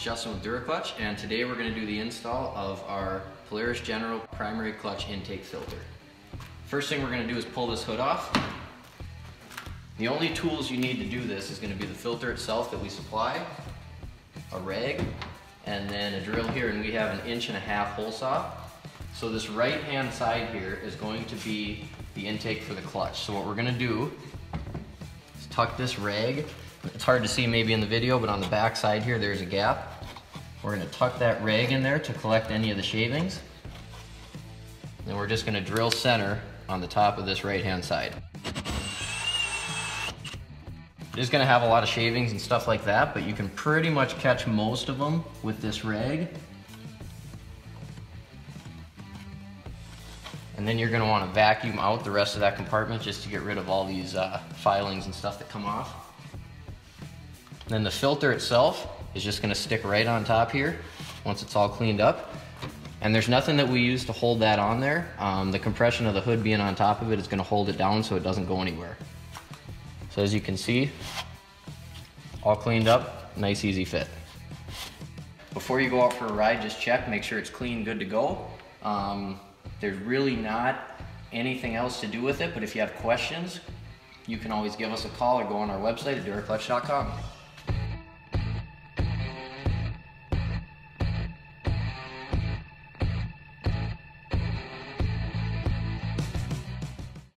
Justin with DURACLUTCH, and today we're going to do the install of our Polaris General primary clutch intake filter. First thing we're going to do is pull this hood off. The only tools you need to do this is going to be the filter itself that we supply, a rag, and then a drill here, and we have an 1.5" hole saw. So this right hand side here is going to be the intake for the clutch. So what we're going to do is tuck this rag. It's hard to see maybe in the video, but on the back side here there's a gap. We're going to tuck that rag in there to collect any of the shavings. Then we're just going to drill center on the top of this right hand side. It is going to have a lot of shavings and stuff like that, but you can pretty much catch most of them with this rag. And then you're going to want to vacuum out the rest of that compartment just to get rid of all these filings and stuff that come off. Then the filter itself is just going to stick right on top here once it's all cleaned up. And there's nothing that we use to hold that on there. The compression of the hood being on top of it is going to hold it down so it doesn't go anywhere. So as you can see, all cleaned up, nice easy fit. Before you go out for a ride, just check, make sure it's clean, good to go. There's really not anything else to do with it, but if you have questions, you can always give us a call or go on our website at DURACLUTCH.com.